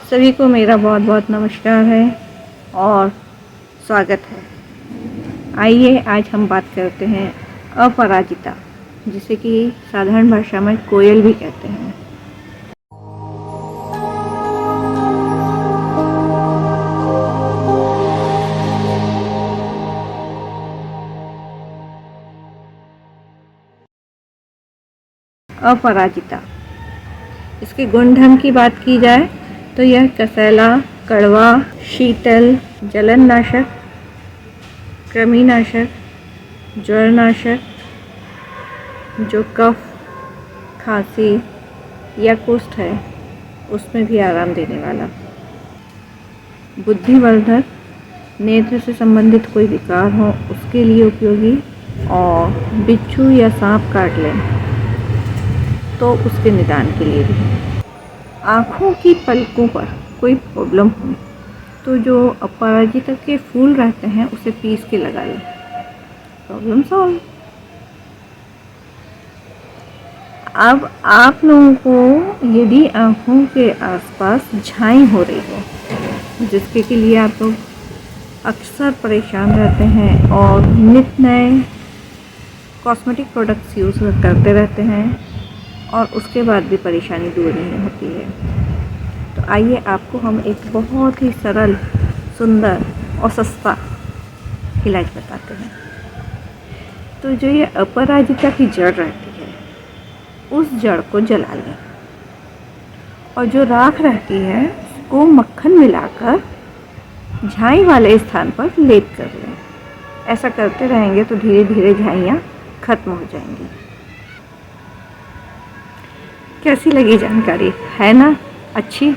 सभी को मेरा बहुत बहुत नमस्कार है और स्वागत है। आइए आज हम बात करते हैं अपराजिता, जिसे कि साधारण भाषा में कोयल भी कहते हैं। अपराजिता, इसके गुणधर्म की बात की जाए तो यह कसैला, कड़वा, शीतल, जलननाशक, कृमिनाशक, ज्वरनाशक, जो कफ, खांसी या कुष्ठ है उसमें भी आराम देने वाला, बुद्धिवर्धक, नेत्र से संबंधित कोई विकार हो उसके लिए उपयोगी, और बिच्छू या सांप काट लें तो उसके निदान के लिए भी। आँखों की पलकों पर कोई प्रॉब्लम हो तो जो अपराजिता के फूल रहते हैं उसे पीस के लगा लें, प्रॉब्लम सॉल्व। अब आप लोगों को यदि आँखों के आसपास झाई हो रही हो, जिसके के लिए आप लोग अक्सर परेशान रहते हैं और नित नए कॉस्मेटिक प्रोडक्ट्स यूज़ करते रहते हैं और उसके बाद भी परेशानी दूर नहीं होती है, तो आइए आपको हम एक बहुत ही सरल, सुंदर और सस्ता इलाज बताते हैं। तो जो ये अपराजिता की जड़ रहती है उस जड़ को जला लें और जो राख रहती है उसको मक्खन मिलाकर झाई वाले स्थान पर लेप कर लें। ऐसा करते रहेंगे तो धीरे धीरे झाइयाँ खत्म हो जाएंगी। कैसी लगी जानकारी, है ना अच्छी?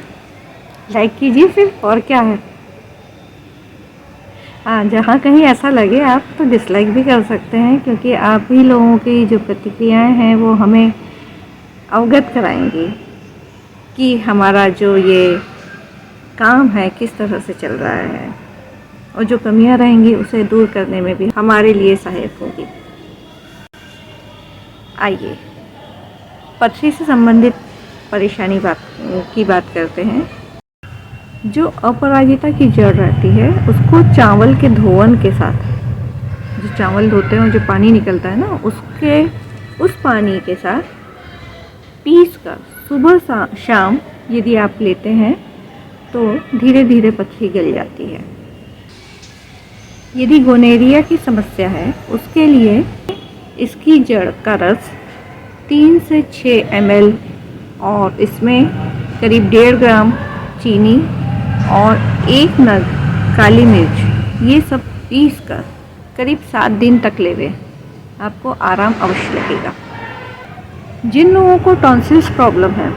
लाइक कीजिए फिर, और क्या है। हाँ, जहाँ कहीं ऐसा लगे आप तो डिसलाइक भी कर सकते हैं, क्योंकि आप ही लोगों की जो प्रतिक्रियाएं हैं वो हमें अवगत कराएंगी कि हमारा जो ये काम है किस तरह से चल रहा है, और जो कमियां रहेंगी उसे दूर करने में भी हमारे लिए सहायक होगी। आइए पथरी से संबंधित परेशानी की बात करते हैं। जो अपराजिता की जड़ रहती है उसको चावल के धोवन के साथ, जो चावल धोते हैं जो पानी निकलता है ना, उस पानी के साथ पीस कर सुबह शाम यदि आप लेते हैं तो धीरे धीरे पथरी गल जाती है। यदि गोनेरिया की समस्या है उसके लिए इसकी जड़ का रस 3 से 6 ml और इसमें करीब 1.5 ग्राम चीनी और 1 नग काली मिर्च, ये सब पीस कर करीब 7 दिन तक लेवे, आपको आराम अवश्य लगेगा। जिन लोगों को टॉन्सिल्स प्रॉब्लम है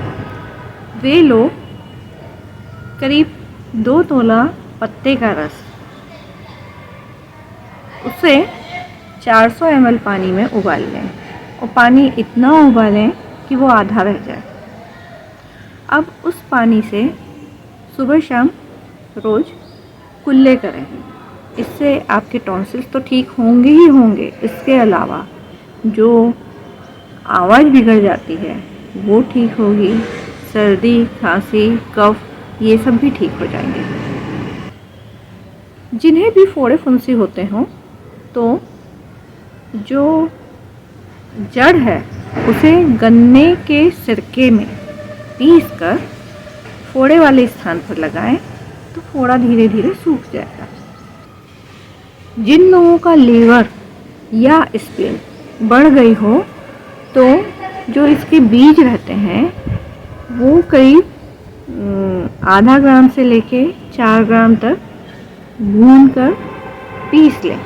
वे लोग करीब 2 तोला पत्ते का रस, उसे 400 ml पानी में उबाल लें और पानी इतना उबालें कि वो आधा रह जाए। अब उस पानी से सुबह शाम रोज़ कुल्ले करें। इससे आपके टॉन्सिल्स तो ठीक होंगे ही होंगे, इसके अलावा जो आवाज़ बिगड़ जाती है वो ठीक होगी, सर्दी, खांसी, कफ ये सब भी ठीक हो जाएंगे। जिन्हें भी फोड़े फुंसी होते हों तो जो जड़ है उसे गन्ने के सिरके में पीस कर फोड़े वाले स्थान पर लगाएं तो फोड़ा धीरे धीरे सूख जाएगा। जिन लोगों का लीवर या स्प्लीन बढ़ गई हो तो जो इसके बीज रहते हैं वो करीब आधा ग्राम से लेके 4 ग्राम तक भून कर पीस लें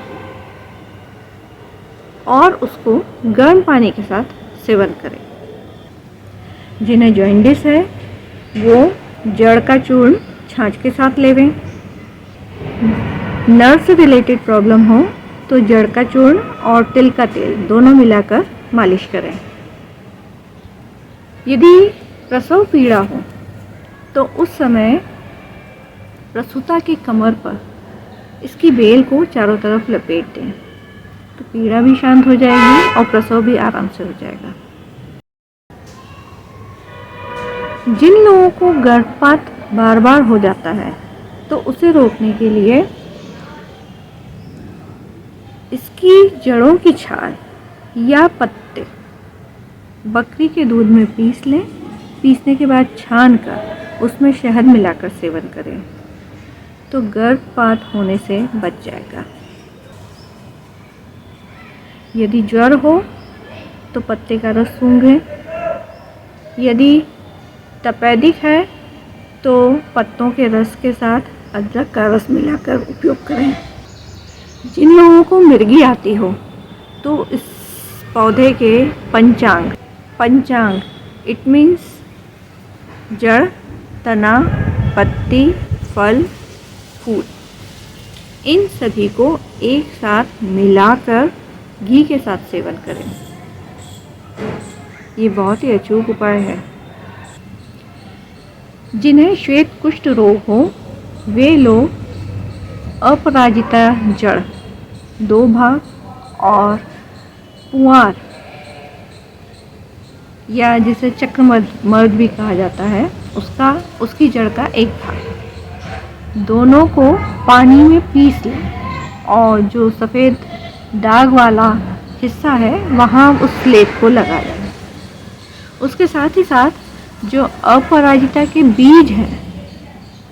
और उसको गर्म पानी के साथ सेवन करें। जिन्हें जॉइंटिस है वो जड़ का चूर्ण छाछ के साथ लेवें। नर्व से रिलेटेड प्रॉब्लम हो तो जड़ का चूर्ण और तिल का तेल दोनों मिलाकर मालिश करें। यदि प्रसव पीड़ा हो तो उस समय प्रसूता की कमर पर इसकी बेल को चारों तरफ लपेट दें तो पीड़ा भी शांत हो जाएगी और प्रसव भी आराम से हो जाएगा। जिन लोगों को गर्भपात बार बार हो जाता है, तो उसे रोकने के लिए इसकी जड़ों की छाल या पत्ते बकरी के दूध में पीस लें। पीसने के बाद छान कर उसमें शहद मिलाकर सेवन करें तो गर्भपात होने से बच जाएगा। यदि ज्वर हो तो पत्ते का रस सूंघें। यदि तपेदिक है तो पत्तों के रस के साथ अदरक का रस मिलाकर उपयोग करें। जिन लोगों को मिर्गी आती हो तो इस पौधे के पंचांग इट मीन्स जड़, तना, पत्ती, फल, फूल, इन सभी को एक साथ मिलाकर घी के साथ सेवन करें। ये बहुत ही अचूक उपाय है। जिन्हें श्वेत कुष्ठ रोग हो वे लोग अपराजिता जड़ 2 भाग और पुआर या जिसे चक्रमर्द भी कहा जाता है उसकी जड़ का 1 भाग, दोनों को पानी में पीस लें और जो सफ़ेद दाग वाला हिस्सा है वहाँ उस लेप को लगा लें। उसके साथ ही साथ जो अपराजिता के बीज हैं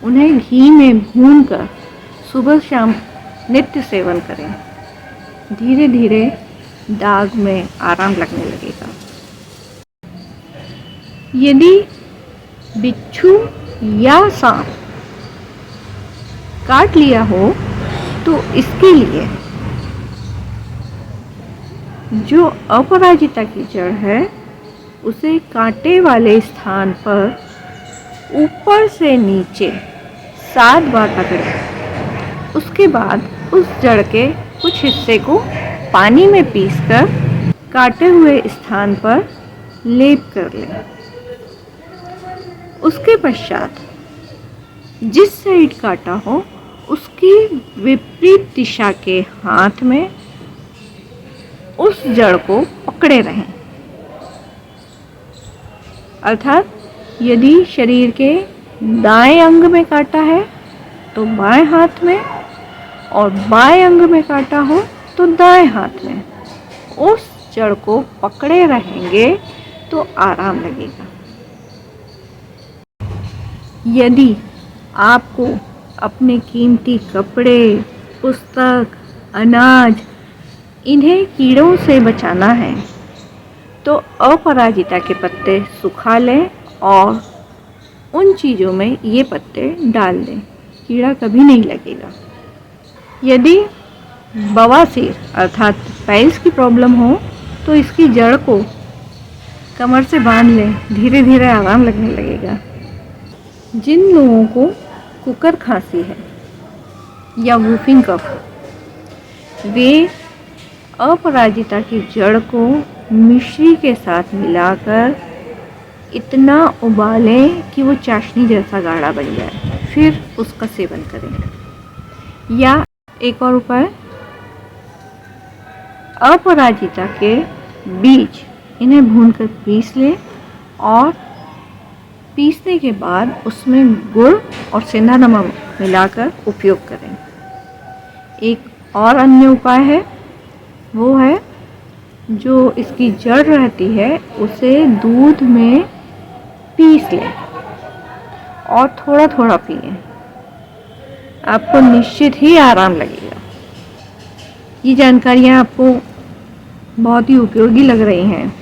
उन्हें घी में भूनकर सुबह शाम नित्य सेवन करें। धीरे धीरे दाग में आराम लगने लगेगा। यदि बिच्छू या सांप काट लिया हो तो इसके लिए जो अपराजिता की जड़ है उसे कांटे वाले स्थान पर ऊपर से नीचे 7 बार पकड़ें। उसके बाद उस जड़ के कुछ हिस्से को पानी में पीसकर काटे हुए स्थान पर लेप कर लें। उसके पश्चात जिस साइड काटा हो उसकी विपरीत दिशा के हाथ में उस जड़ को पकड़े रहें। अर्थात यदि शरीर के दाएं अंग में काटा है तो बाएं हाथ में और बाएं अंग में काटा हो तो दाएं हाथ में उस जड़ को पकड़े रहेंगे तो आराम लगेगा। यदि आपको अपने कीमती कपड़े, पुस्तक, अनाज इन्हें कीड़ों से बचाना है तो अपराजिता के पत्ते सुखा लें और उन चीज़ों में ये पत्ते डाल दें, कीड़ा कभी नहीं लगेगा। यदि बवासीर अर्थात पाइल्स की प्रॉब्लम हो तो इसकी जड़ को कमर से बांध लें, धीरे धीरे आराम लगने लगेगा। जिन लोगों को कुकर खांसी है या वूफिंग कफ, वे अपराजिता की जड़ को मिश्री के साथ मिलाकर इतना उबालें कि वो चाशनी जैसा गाढ़ा बन जाए, फिर उसका सेवन करें। या एक और उपाय, अपराजिता के बीज इन्हें भूनकर पीस लें और पीसने के बाद उसमें गुड़ और सेंधा नमक मिलाकर उपयोग करें। एक और अन्य उपाय है, वो है जो इसकी जड़ रहती है उसे दूध में पीस लें और थोड़ा थोड़ा पिएं, आपको निश्चित ही आराम लगेगा। ये जानकारियाँ आपको बहुत ही उपयोगी लग रही हैं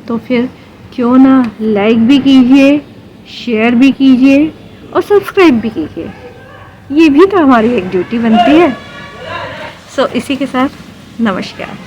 तो फिर क्यों ना लाइक भी कीजिए, शेयर भी कीजिए और सब्सक्राइब भी कीजिए। ये भी तो हमारी एक ड्यूटी बनती है। इसी के साथ नमस्कार।